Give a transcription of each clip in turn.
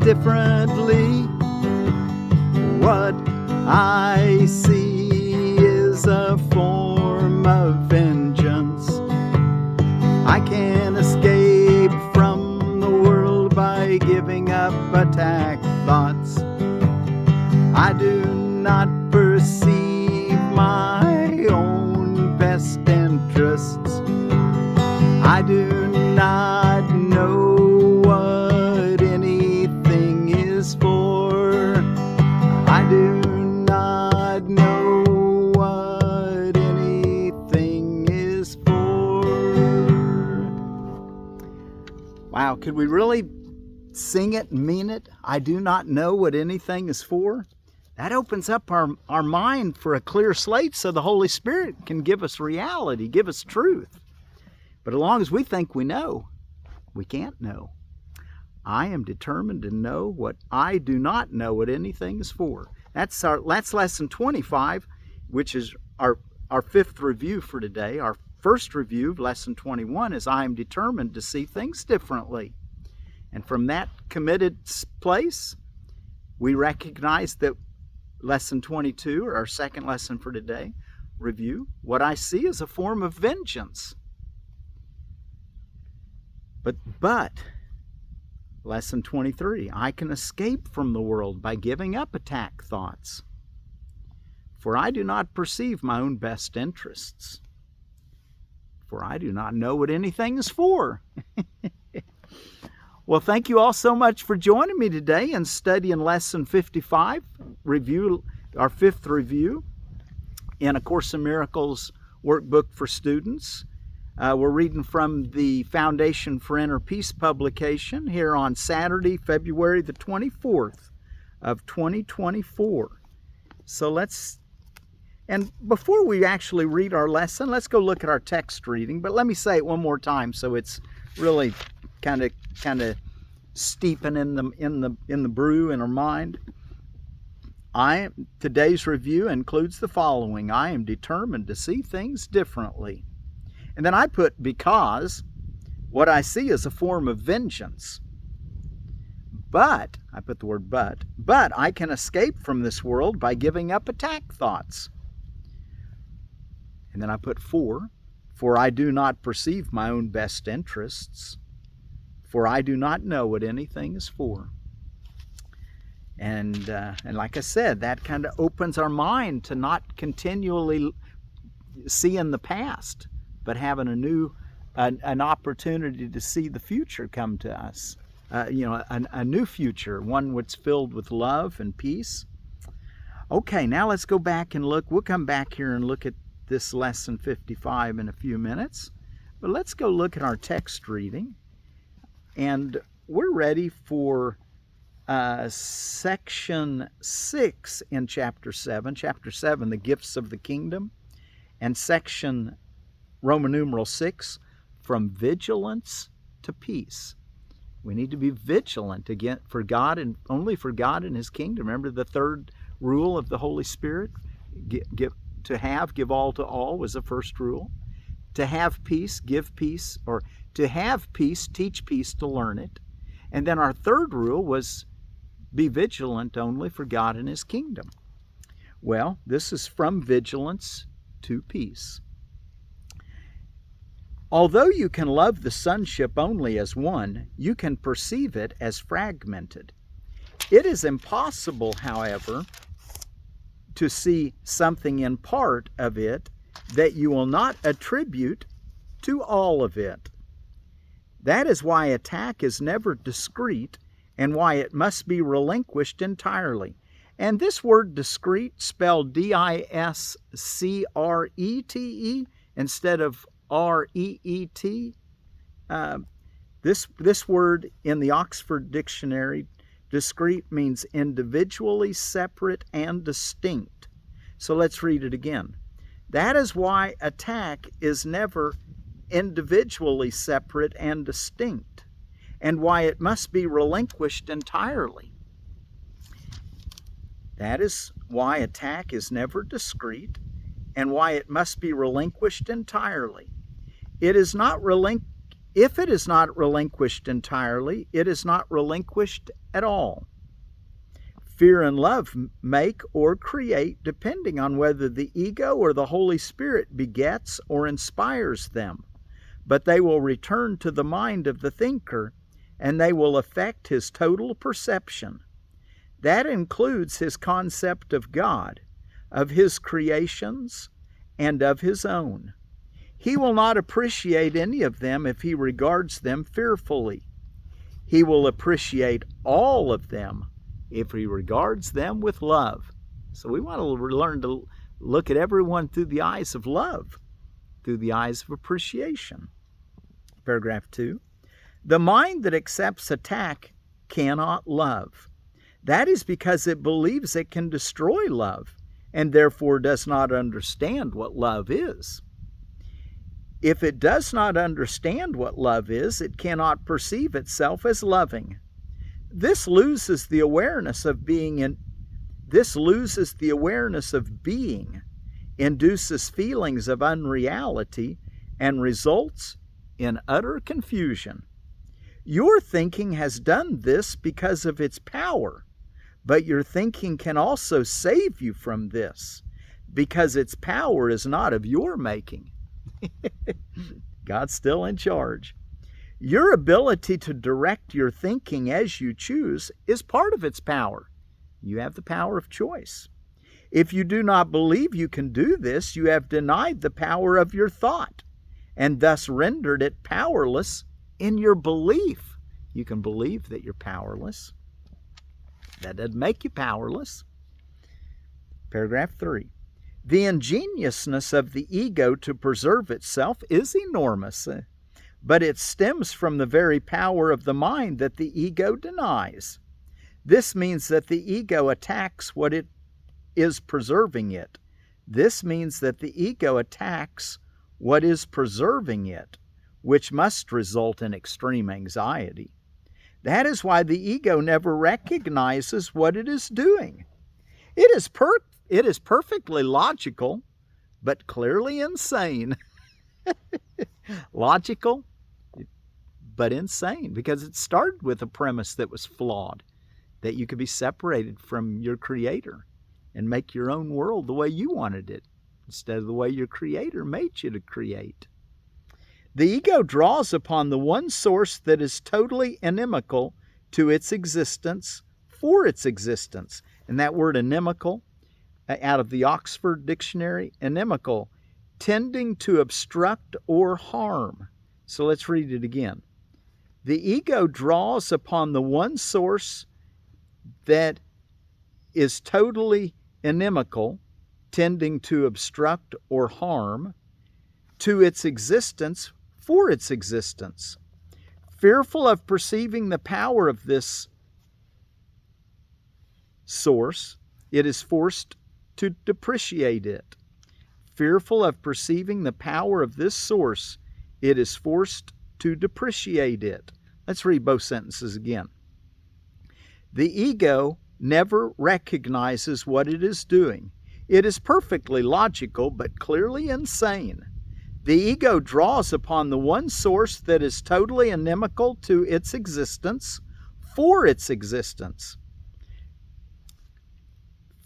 differently. What I see is a form of vengeance. I can't escape from the world by giving up attack thoughts. I do not perceive my own best interests. I do not know what anything is for. I do not know what anything is for. Wow, could we really sing it and mean it? I do not know what anything is for. That opens up our mind for a clear slate so the Holy Spirit can give us reality, give us truth. But as long as we think we know, we can't know. I am determined to know what I do not know what anything is for. That's lesson 25, which is our fifth review for today. Our first review, lesson 21, is I am determined to see things differently. And from that committed place, we recognize that lesson 22, or our second lesson for today, review, what I see is a form of vengeance. But lesson 23, I can escape from the world by giving up attack thoughts. For I do not perceive my own best interests. For I do not know what anything is for. Well, thank you all so much for joining me today and studying lesson 55, review, our fifth review in A Course in Miracles workbook for students. We're reading from the Foundation for Inner Peace publication here on Saturday, February the 24th of 2024. So and before we actually read our lesson, let's go look at our text reading. But let me say it one more time so it's really kind of steeping in the brew in our mind. Today's review includes the following. I am determined to see things differently. And then I put because what I see is a form of vengeance. But, I put the word but I can escape from this world by giving up attack thoughts. And then I put for I do not perceive my own best interests. For I do not know what anything is for. And like I said, that kind of opens our mind to not continually seeing the past, but having an opportunity to see the future come to us. A new future, one that's filled with love and peace. Okay, now let's go back and look. We'll come back here and look at this lesson 55 in a few minutes. But let's go look at our text reading. And we're ready for section 6 in chapter 7. Chapter 7, the gifts of the kingdom. And section Roman numeral 6, from vigilance to peace. We need to be vigilant again for God and only for God and His kingdom. Remember the third rule of the Holy Spirit? Give all to all was the first rule. To have peace, give peace, or to have peace, teach peace to learn it. And then our third rule was be vigilant only for God and His kingdom. Well, this is from vigilance to peace. Although you can love the sonship only as one, you can perceive it as fragmented. It is impossible, however, to see something in part of it that you will not attribute to all of it. That is why attack is never discrete and why it must be relinquished entirely. And this word discrete, spelled D-I-S-C-R-E-T-E instead of R-E-E-T, this word in the Oxford Dictionary, discrete, means individually separate and distinct. So let's read it again. That is why attack is never individually separate and distinct, and why it must be relinquished entirely. That is why attack is never discrete, and why it must be relinquished entirely. It is not If it is not relinquished entirely, it is not relinquished at all. Fear and love make or create depending on whether the ego or the Holy Spirit begets or inspires them, but they will return to the mind of the thinker, and they will affect his total perception. That includes his concept of God, of his creations, and of his own. He will not appreciate any of them if he regards them fearfully. He will appreciate all of them if he regards them with love. So we want to learn to look at everyone through the eyes of love, through the eyes of appreciation. Paragraph 2. The mind that accepts attack cannot love. That is because it believes it can destroy love, and therefore does not understand what love is. If it does not understand what love is, it cannot perceive itself as loving. This loses the awareness of being, induces feelings of unreality, and results in utter confusion. Your thinking has done this because of its power, but your thinking can also save you from this, because its power is not of your making. God's still in charge. Your ability to direct your thinking as you choose is part of its power. You have the power of choice. If you do not believe you can do this, you have denied the power of your thought, and thus rendered it powerless in your belief. You can believe that you're powerless. That doesn't make you powerless. Paragraph 3. The ingeniousness of the ego to preserve itself is enormous, but it stems from the very power of the mind that the ego denies. This means that the ego attacks what it is preserving it. This means that the ego attacks what is preserving it, which must result in extreme anxiety. That is why the ego never recognizes what it is doing. It is perfectly logical, but clearly insane. Logical, but insane, because it started with a premise that was flawed, that you could be separated from your Creator and make your own world the way you wanted it, instead of the way your Creator made you to create. The ego draws upon the one source that is totally inimical to its existence for its existence. And that word inimical, out of the Oxford Dictionary, inimical, tending to obstruct or harm. So let's read it again. The ego draws upon the one source that is totally inimical, tending to obstruct or harm, to its existence for its existence. Fearful of perceiving the power of this source, it is forced to depreciate it. Fearful of perceiving the power of this source, it is forced to depreciate it. Let's read both sentences again. The ego never recognizes what it is doing. It is perfectly logical, but clearly insane. The ego draws upon the one source that is totally inimical to its existence for its existence.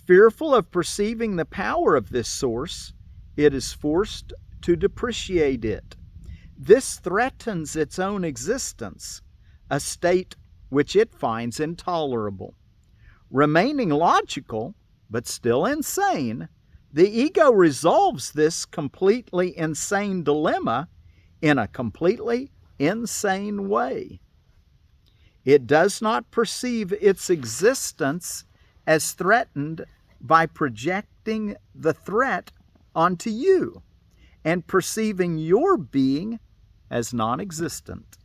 Fearful of perceiving the power of this source, it is forced to depreciate it. This threatens its own existence, a state which it finds intolerable. Remaining logical, but still insane, the ego resolves this completely insane dilemma in a completely insane way. It does not perceive its existence as threatened by projecting the threat onto you and perceiving your being as non-existent.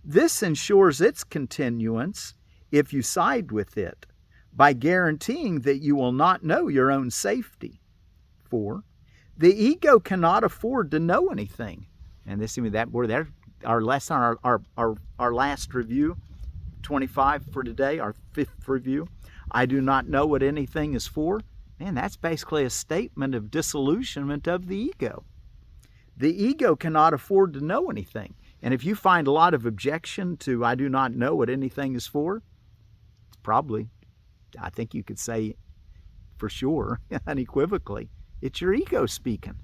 This ensures its continuance if you side with it, by guaranteeing that you will not know your own safety. 4. The ego cannot afford to know anything. And our lesson, our last review, 25 for today, our 5th review. I do not know what anything is for. Man, that's basically a statement of disillusionment of the ego. The ego cannot afford to know anything. And if you find a lot of objection to I do not know what anything is for, it's probably, I think you could say for sure, unequivocally, it's your ego speaking.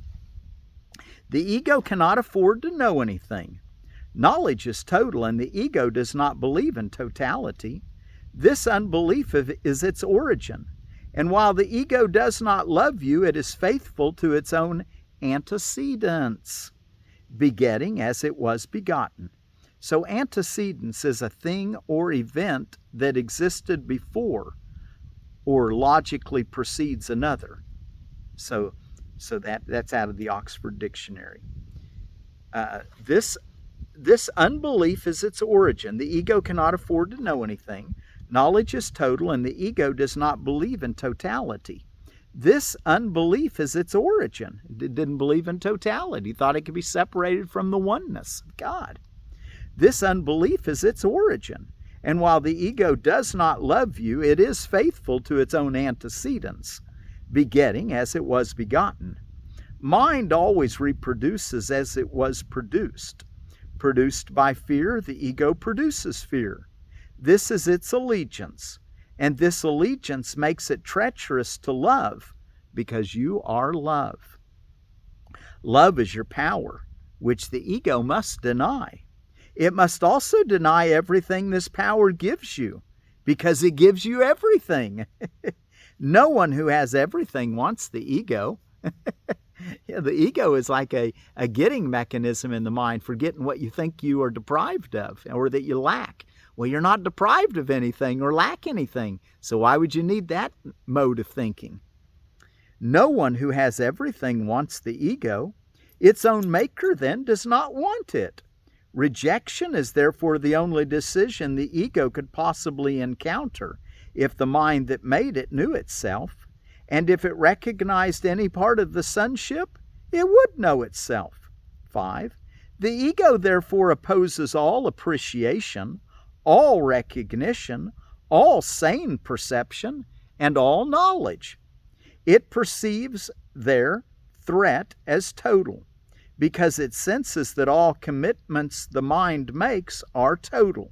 The ego cannot afford to know anything. Knowledge is total, and the ego does not believe in totality. This unbelief is its origin. And while the ego does not love you, it is faithful to its own antecedents, begetting as it was begotten. So antecedents is a thing or event that existed before or logically precedes another. So that's out of the Oxford Dictionary. This unbelief is its origin. The ego cannot afford to know anything. Knowledge is total, and the ego does not believe in totality. This unbelief is its origin. It didn't believe in totality. It thought it could be separated from the oneness of God. This unbelief is its origin. And while the ego does not love you, it is faithful to its own antecedents, begetting as it was begotten. Mind always reproduces as it was produced. Produced by fear, the ego produces fear. This is its allegiance, and this allegiance makes it treacherous to love, because you are love. Love is your power, which the ego must deny. It must also deny everything this power gives you, because it gives you everything. No one who has everything wants the ego. Yeah, the ego is like a getting mechanism in the mind for getting what you think you are deprived of or that you lack. Well, you're not deprived of anything or lack anything, so why would you need that mode of thinking? No one who has everything wants the ego. Its own maker, then, does not want it. Rejection is therefore the only decision the ego could possibly encounter if the mind that made it knew itself, and if it recognized any part of the sonship, it would know itself. 5. The ego therefore opposes all appreciation, all recognition, all sane perception, and all knowledge. It perceives their threat as total, because it senses that all commitments the mind makes are total.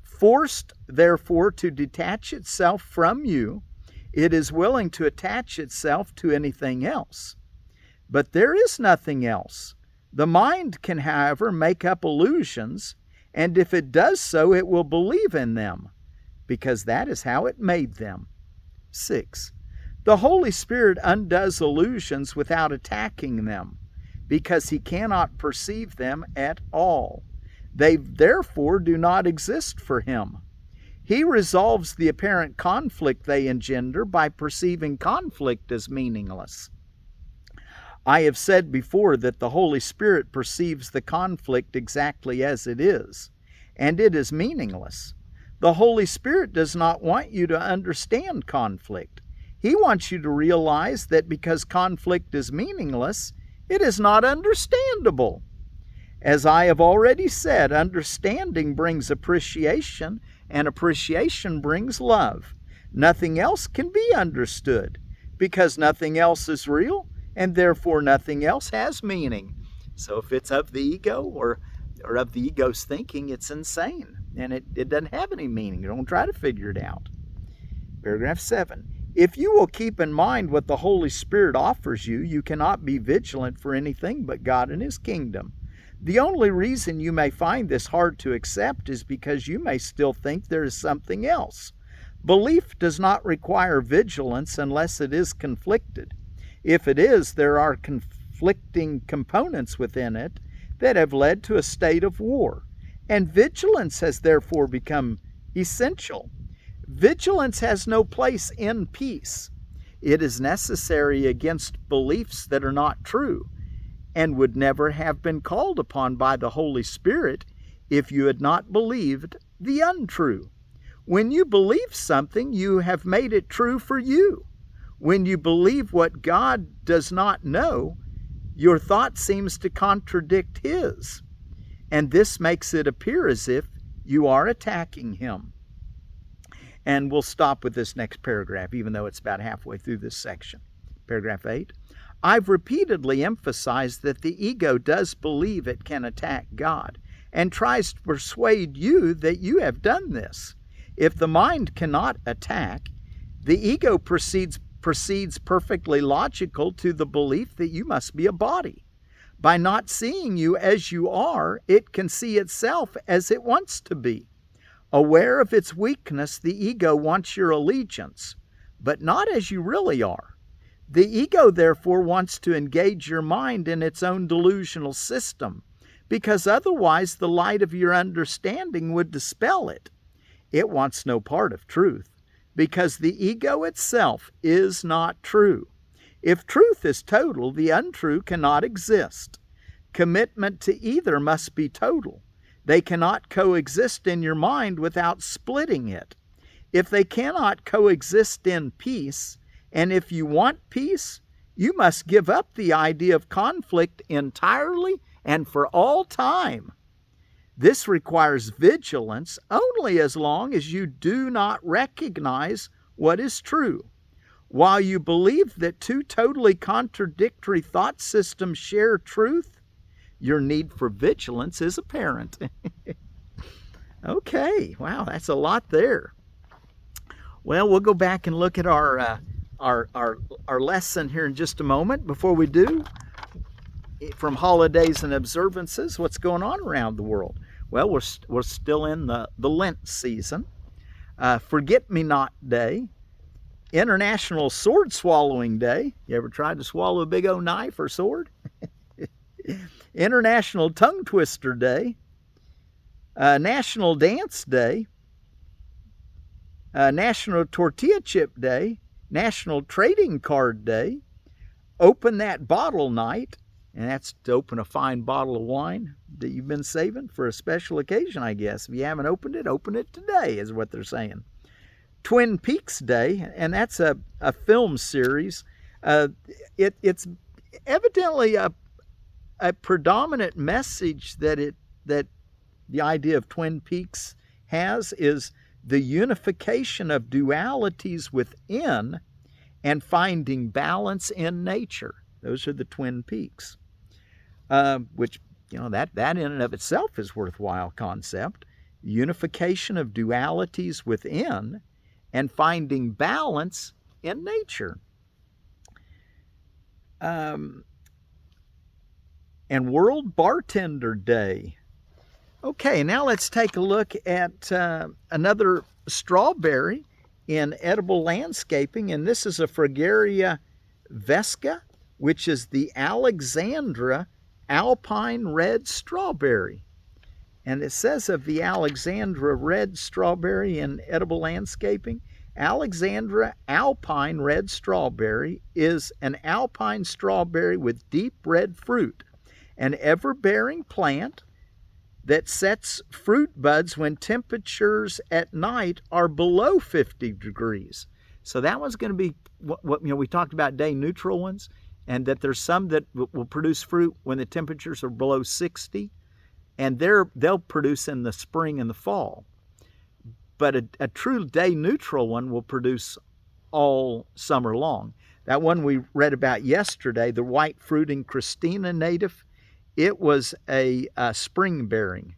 Forced, therefore, to detach itself from you, it is willing to attach itself to anything else. But there is nothing else. The mind can, however, make up illusions, and if it does so, it will believe in them, because that is how it made them. 6. The Holy Spirit undoes illusions without attacking them, because He cannot perceive them at all. They therefore do not exist for Him. He resolves the apparent conflict they engender by perceiving conflict as meaningless. I have said before that the Holy Spirit perceives the conflict exactly as it is, and it is meaningless. The Holy Spirit does not want you to understand conflict. He wants you to realize that because conflict is meaningless, it is not understandable. As I have already said, understanding brings appreciation, and appreciation brings love. Nothing else can be understood, because nothing else is real, and therefore nothing else has meaning. So if it's of the ego or of the ego's thinking, it's insane, and it doesn't have any meaning. Don't try to figure it out. Paragraph 7. If you will keep in mind what the Holy Spirit offers you, you cannot be vigilant for anything but God and His kingdom. The only reason you may find this hard to accept is because you may still think there is something else. Belief does not require vigilance unless it is conflicted. If it is, there are conflicting components within it that have led to a state of war, and vigilance has therefore become essential. Vigilance has no place in peace. It is necessary against beliefs that are not true, and would never have been called upon by the Holy Spirit if you had not believed the untrue. When you believe something, you have made it true for you. When you believe what God does not know, your thought seems to contradict His, and this makes it appear as if you are attacking Him. And we'll stop with this next paragraph, even though it's about halfway through this section. Paragraph 8. I've repeatedly emphasized that the ego does believe it can attack God, and tries to persuade you that you have done this. If the mind cannot attack, the ego proceeds perfectly logical to the belief that you must be a body. By not seeing you as you are, it can see itself as it wants to be. Aware of its weakness, the ego wants your allegiance, but not as you really are. The ego, therefore, wants to engage your mind in its own delusional system, because otherwise the light of your understanding would dispel it. It wants no part of truth, because the ego itself is not true. If truth is total, the untrue cannot exist. Commitment to either must be total. They cannot coexist in your mind without splitting it. If they cannot coexist in peace, and if you want peace, you must give up the idea of conflict entirely and for all time. This requires vigilance only as long as you do not recognize what is true. While you believe that two totally contradictory thought systems share truth, your need for vigilance is apparent. Okay, wow, that's a lot there. Well, we'll go back and look at our lesson here in just a moment. Before we do, from holidays and observances, what's going on around the world? Well, we're still in the Lent season. Forget-me-not Day, International Sword Swallowing Day. You ever tried to swallow a big old knife or sword? International Tongue Twister Day, National Dance Day, National Tortilla Chip Day, National Trading Card Day, Open That Bottle Night, and that's to open a fine bottle of wine that you've been saving for a special occasion, I guess. If you haven't opened it, open it today, is what they're saying. Twin Peaks Day, and that's a film series. It's evidently a predominant message that the idea of Twin Peaks has is the unification of dualities within and finding balance in nature. Those are the Twin Peaks, which, that in and of itself is worthwhile concept. Unification of dualities within and finding balance in nature. And World Bartender Day. Okay, now let's take a look at another strawberry in edible landscaping, and this is a Fragaria vesca, which is the Alexandra Alpine red strawberry. And it says of the Alexandra red strawberry in edible landscaping, Alexandra Alpine red strawberry is an alpine strawberry with deep red fruit, an ever-bearing plant that sets fruit buds when temperatures at night are below 50 degrees. So that one's going to be what we talked about, day neutral ones, and that there's some that will produce fruit when the temperatures are below 60, and they'll produce in the spring and the fall. But a true day neutral one will produce all summer long. That one we read about yesterday, the white fruiting Christina native, it was a spring bearing.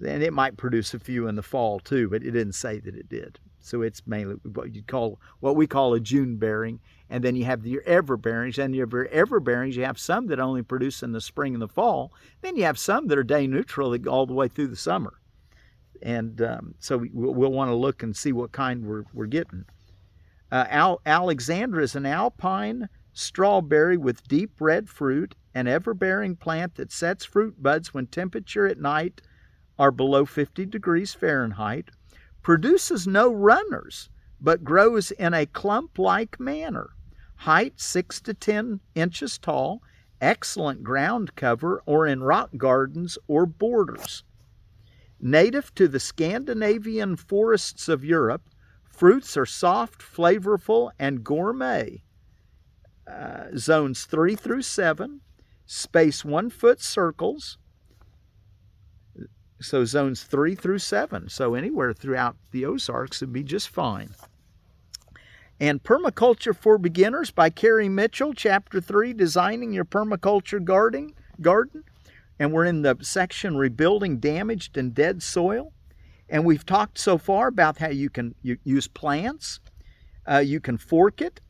And it might produce a few in the fall too, but it didn't say that it did. So it's mainly what we call a June bearing. And then you have your ever bearings, and your ever bearings, you have some that only produce in the spring and the fall. Then you have some that are day neutral that go all the way through the summer. And so we'll want to look and see what kind we're getting. Alexandra is an alpine strawberry with deep red fruit, an ever-bearing plant that sets fruit buds when temperature at night are below 50 degrees Fahrenheit, produces no runners, but grows in a clump-like manner. Height 6 to 10 inches tall, excellent ground cover or in rock gardens or borders. Native to the Scandinavian forests of Europe, fruits are soft, flavorful, and gourmet. Zones 3 through 7, space 1 foot circles. So zones 3 through 7. So anywhere throughout the Ozarks would be just fine. And Permaculture for Beginners by Carrie Mitchell, Chapter 3, Designing Your Permaculture Garden. and we're in the section Rebuilding Damaged and Dead Soil. And we've talked so far about how you can use plants, you can fork it,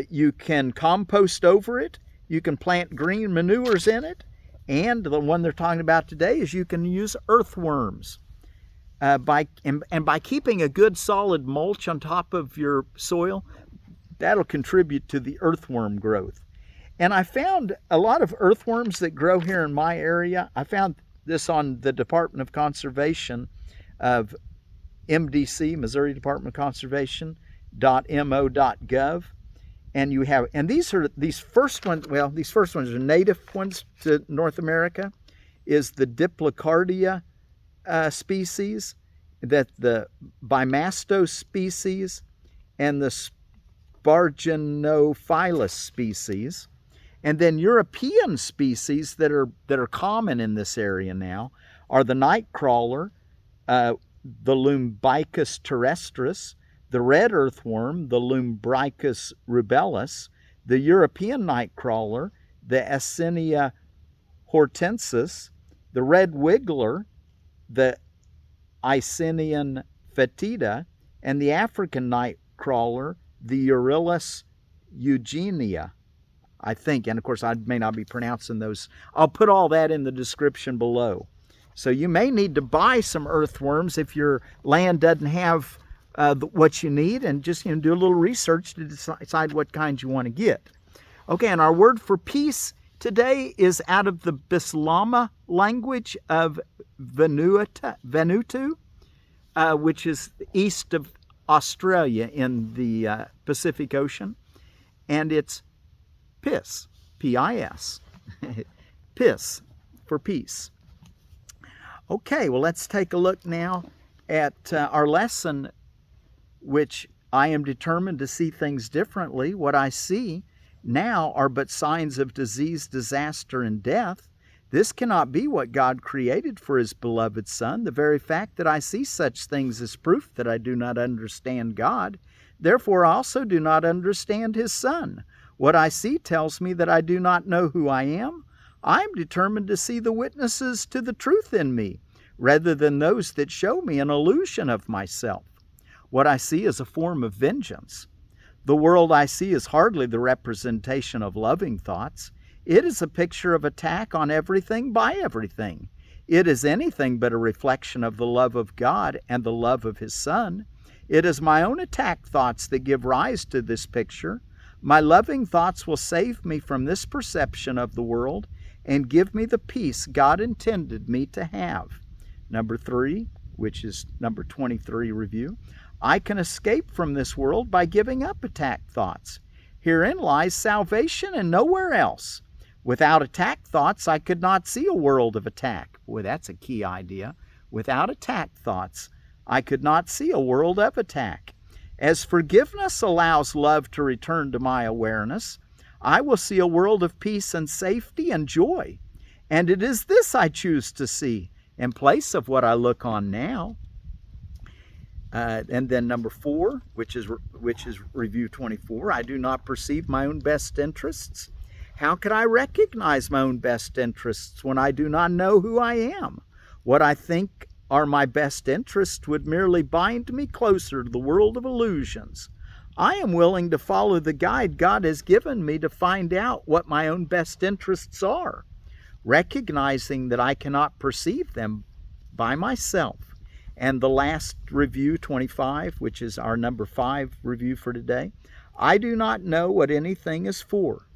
you can compost over it, you can plant green manures in it, and the one they're talking about today is you can use earthworms. By keeping a good solid mulch on top of your soil, that'll contribute to the earthworm growth. And I found a lot of earthworms that grow here in my area. I found this on the Department of Conservation of MDC, Missouri Department of Conservation, .mo.gov. And you have, and these first ones are native ones to North America, is the Diplocardia species, that the Bimasto species, and the Sparginophilus species. And then European species that are common in this area now are the nightcrawler, the Lumbricus terrestris, the red earthworm, the Lumbricus rubellus, the European nightcrawler, the Acinia hortensis, the red wiggler, the Icenium fetida, and the African nightcrawler, the Euryalus eugenia, I think. And of course, I may not be pronouncing those. I'll put all that in the description below. So you may need to buy some earthworms if your land doesn't have what you need, and just do a little research to decide what kinds you want to get. Okay, and our word for peace today is out of the Bislama language of Vanuatu, which is east of Australia in the Pacific Ocean, and it's PIS, P-I-S, PIS for peace. Okay, well, let's take a look now at our lesson, which I am determined to see things differently. What I see now are but signs of disease, disaster, and death. This cannot be what God created for His beloved Son. The very fact that I see such things is proof that I do not understand God. Therefore, I also do not understand His Son. What I see tells me that I do not know who I am. I am determined to see the witnesses to the truth in me, rather than those that show me an illusion of myself. What I see is a form of vengeance. The world I see is hardly the representation of loving thoughts. It is a picture of attack on everything by everything. It is anything but a reflection of the love of God and the love of His Son. It is my own attack thoughts that give rise to this picture. My loving thoughts will save me from this perception of the world and give me the peace God intended me to have. Number 3, which is number 23 review. I can escape from this world by giving up attack thoughts. Herein lies salvation and nowhere else. Without attack thoughts, I could not see a world of attack. Boy, that's a key idea. Without attack thoughts, I could not see a world of attack. As forgiveness allows love to return to my awareness, I will see a world of peace and safety and joy. And it is this I choose to see in place of what I look on now. And then number 4, which is review 24, I do not perceive my own best interests. How could I recognize my own best interests when I do not know who I am? What I think are my best interests would merely bind me closer to the world of illusions. I am willing to follow the guide God has given me to find out what my own best interests are, recognizing that I cannot perceive them by myself. And the last review, 25, which is our number 5 review for today, I do not know what anything is for.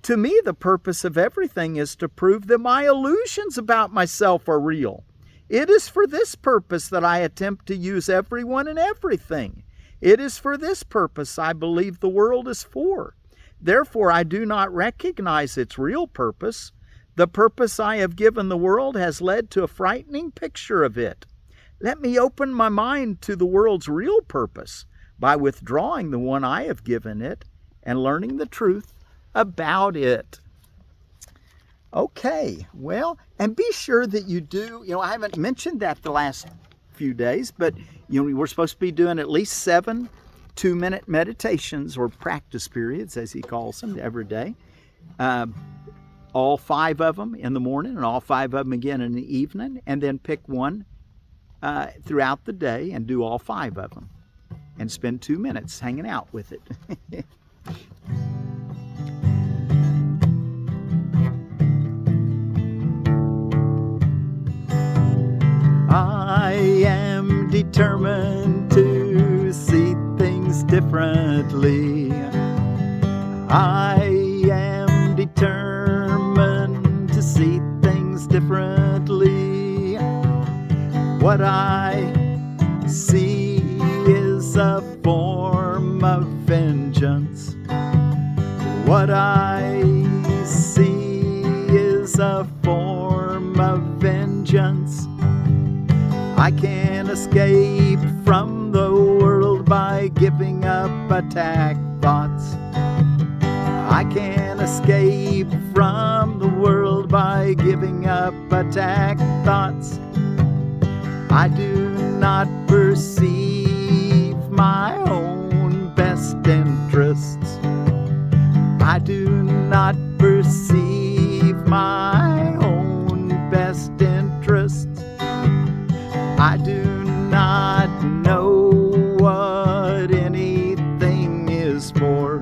To me, the purpose of everything is to prove that my illusions about myself are real. It is for this purpose that I attempt to use everyone and everything. It is for this purpose I believe the world is for. Therefore, I do not recognize its real purpose. The purpose I have given the world has led to a frightening picture of it. Let me open my mind to the world's real purpose by withdrawing the one I have given it and learning the truth about it. Okay, well, and be sure that you do, I haven't mentioned that the last few days, but we're supposed to be doing at least 7 2-minute meditations or practice periods, as he calls them, every day. all 5 of them in the morning and all 5 of them again in the evening, and then pick one throughout the day and do all 5 of them and spend 2 minutes hanging out with it. I am determined to see things differently. I am determined to see things differently. What I see is a form of vengeance. What I see is a form of vengeance. I can't escape from the world by giving up attack thoughts. I can't escape from the world by giving up attack thoughts. I do not perceive my own best interests. I do not perceive my own best interests. I do not know what anything is for.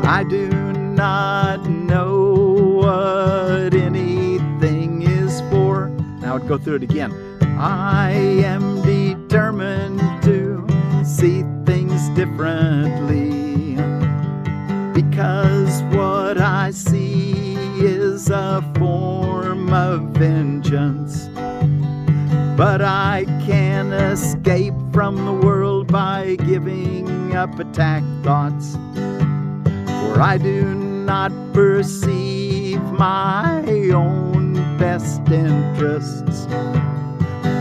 I do not know what anything is for. Now I'd go through it again. I am determined to see things differently, because what I see is a form of vengeance. But I can't escape from the world by giving up attack thoughts. For I do not perceive my own best interests.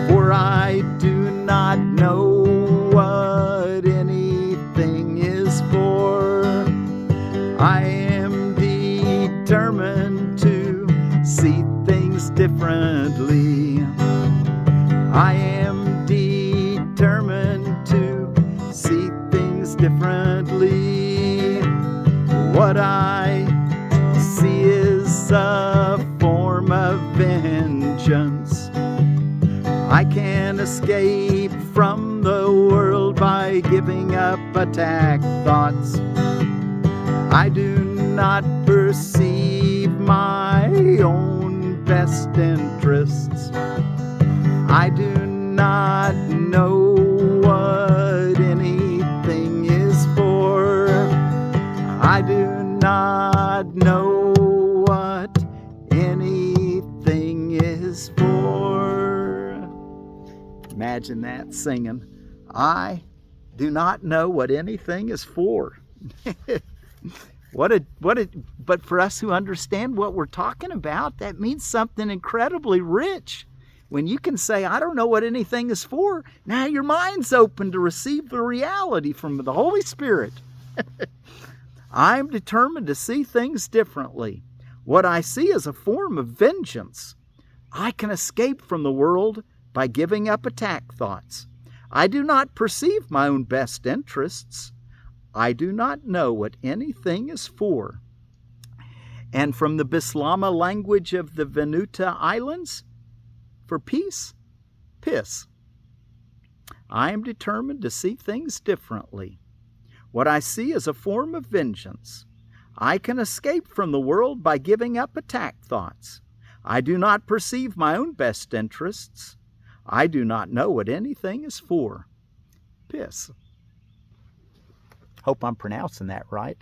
For I do not know what anything is for. I am determined to see things differently. I am determined to see things differently. What I see is a form of vengeance. I can't escape from the world by giving up attack thoughts. I do not perceive my own best interests. I do not know what anything is for. I do not know what anything is for. Imagine that singing. I do not know what anything is for. But for us who understand what we're talking about, that means something incredibly rich. When you can say, I don't know what anything is for, now your mind's open to receive the reality from the Holy Spirit. I'm determined to see things differently. What I see is a form of vengeance. I can escape from the world by giving up attack thoughts. I do not perceive my own best interests. I do not know what anything is for. And from the Bislama language of the Vanuatu Islands, for peace, piss. I am determined to see things differently. What I see is a form of vengeance. I can escape from the world by giving up attack thoughts. I do not perceive my own best interests. I do not know what anything is for. Piss. Hope I'm pronouncing that right.